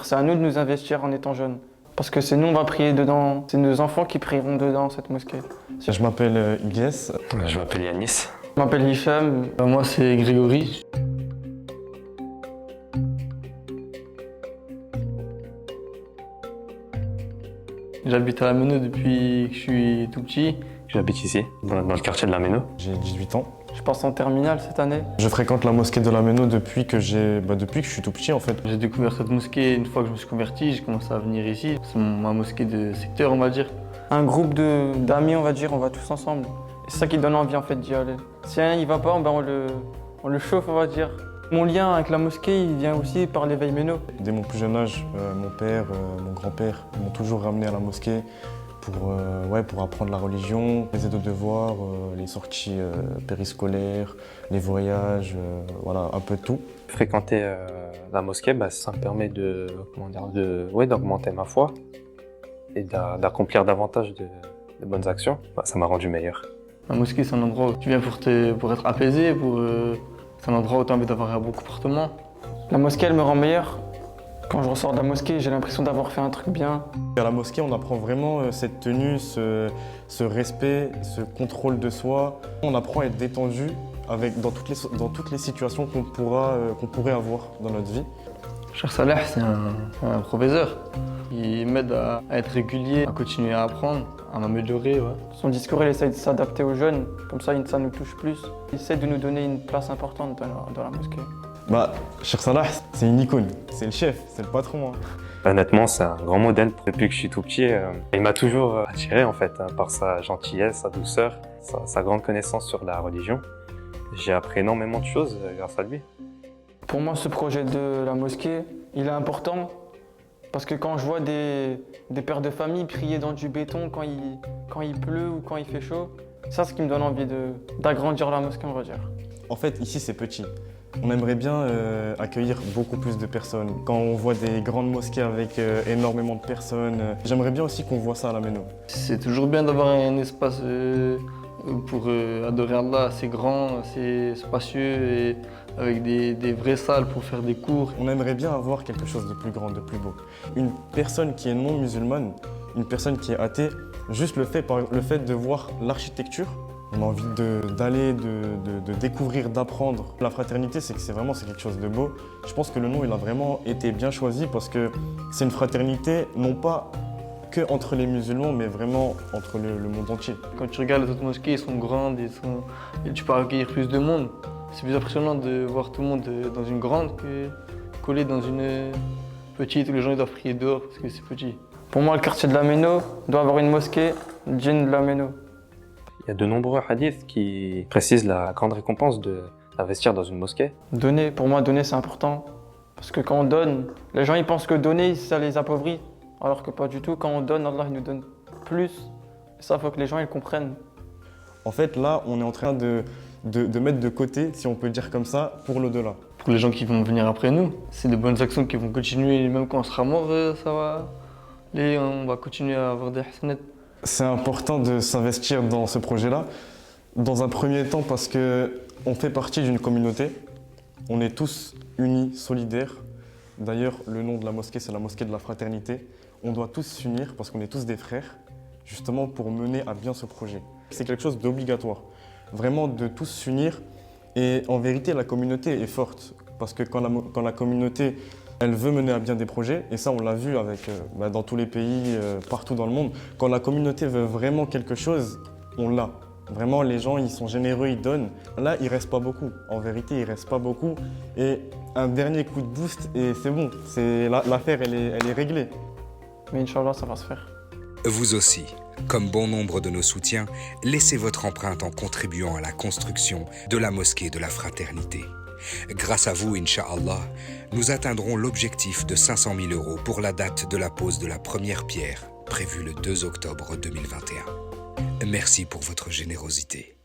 C'est à nous de nous investir en étant jeunes. Parce que c'est nous, on va prier dedans. C'est nos enfants qui prieront dedans, cette mosquée. Je m'appelle Ilyes. Je m'appelle Yanis. Je m'appelle Hicham. Moi, c'est Grégory. J'habite à la Meneau depuis que je suis tout petit. J'habite ici, dans le quartier de la Méno. J'ai 18 ans. Je passe en terminale cette année. Je fréquente la mosquée de la Méno depuis que je suis tout petit en fait. J'ai découvert cette mosquée une fois que je me suis converti. J'ai commencé à venir ici. C'est ma mosquée de secteur, on va dire. Un groupe d'amis, on va dire, on va tous ensemble. Et c'est ça qui donne envie en fait d'y aller. Si un y va pas, ben on le chauffe, on va dire. Mon lien avec la mosquée, il vient aussi par l'éveil Méno. Dès mon plus jeune âge, mon père, mon grand-père m'ont toujours ramené à la mosquée pour apprendre la religion, les aides aux devoirs, les sorties périscolaires, les voyages, voilà, un peu de tout. Fréquenter la mosquée, ça me permet d'augmenter ma foi et d'accomplir davantage de bonnes actions. Ça m'a rendu meilleur. La mosquée, c'est un endroit où tu viens pour être apaisé, c'est un endroit où tu as envie d'avoir un bon comportement. La mosquée, elle me rend meilleur. Quand je ressors de la mosquée, j'ai l'impression d'avoir fait un truc bien. À la mosquée, on apprend vraiment cette tenue, ce respect, ce contrôle de soi. On apprend à être détendu dans toutes les situations qu'on pourrait avoir dans notre vie. Cheikh Saleh, c'est un professeur. Il m'aide à être régulier, à continuer à apprendre, à m'améliorer. Ouais. Son discours, il essaie de s'adapter aux jeunes, comme ça nous touche plus. Il essaie de nous donner une place importante dans la mosquée. Cheikh Saleh, c'est une icône, c'est le chef, c'est le patron. Hein. Honnêtement, c'est un grand modèle. Depuis que je suis tout petit, il m'a toujours attiré en fait, par sa gentillesse, sa douceur, sa grande connaissance sur la religion. J'ai appris énormément de choses grâce à lui. Pour moi, ce projet de la mosquée, il est important parce que quand je vois des pères de famille prier dans du béton quand il pleut ou quand il fait chaud, c'est ce qui me donne envie d'agrandir la mosquée, on va dire. En fait, ici, c'est petit. On aimerait bien accueillir beaucoup plus de personnes. Quand on voit des grandes mosquées avec énormément de personnes, j'aimerais bien aussi qu'on voit ça à la Méno. C'est toujours bien d'avoir un espace pour adorer Allah assez grand, assez spacieux et avec des vraies salles pour faire des cours. On aimerait bien avoir quelque chose de plus grand, de plus beau. Une personne qui est non musulmane, une personne qui est athée, juste le fait de voir l'architecture, on a envie d'aller, de découvrir, d'apprendre. La fraternité, c'est quelque chose de beau. Je pense que le nom, il a vraiment été bien choisi parce que c'est une fraternité, non pas que entre les musulmans, mais vraiment entre le monde entier. Quand tu regardes les autres mosquées, elles sont grandes et tu peux accueillir plus de monde. C'est plus impressionnant de voir tout le monde dans une grande que collé dans une petite où les gens doivent prier dehors parce que c'est petit. Pour moi, le quartier de la Méno doit avoir une mosquée, djinn de la Méno. Il y a de nombreux hadiths qui précisent la grande récompense d'investir dans une mosquée. Donner, pour moi, donner c'est important. Parce que quand on donne, les gens ils pensent que donner ça les appauvrit. Alors que pas du tout, quand on donne, Allah il nous donne plus. Et ça, il faut que les gens ils comprennent. En fait, là, on est en train de mettre de côté, si on peut dire comme ça, pour l'au-delà. Pour les gens qui vont venir après nous, c'est de bonnes actions qui vont continuer, même quand on sera mort, ça va. On va continuer à avoir des hasanat. C'est important de s'investir dans ce projet-là. Dans un premier temps parce qu'on fait partie d'une communauté. On est tous unis, solidaires. D'ailleurs, le nom de la mosquée, c'est la mosquée de la fraternité. On doit tous s'unir parce qu'on est tous des frères, justement pour mener à bien ce projet. C'est quelque chose d'obligatoire, vraiment de tous s'unir. Et en vérité, la communauté est forte parce que quand la communauté elle veut mener à bien des projets, et ça on l'a vu dans tous les pays, partout dans le monde. Quand la communauté veut vraiment quelque chose, on l'a. Vraiment, les gens, ils sont généreux, ils donnent. Là, il ne reste pas beaucoup. En vérité, il ne reste pas beaucoup. Et un dernier coup de boost, et c'est bon. L'affaire, elle est réglée. Mais Inch'Allah, ça va se faire. Vous aussi, comme bon nombre de nos soutiens, laissez votre empreinte en contribuant à la construction de la mosquée de la fraternité. Grâce à vous, Inch'Allah, nous atteindrons l'objectif de 500 000 € pour la date de la pose de la première pierre, prévue le 2 octobre 2021. Merci pour votre générosité.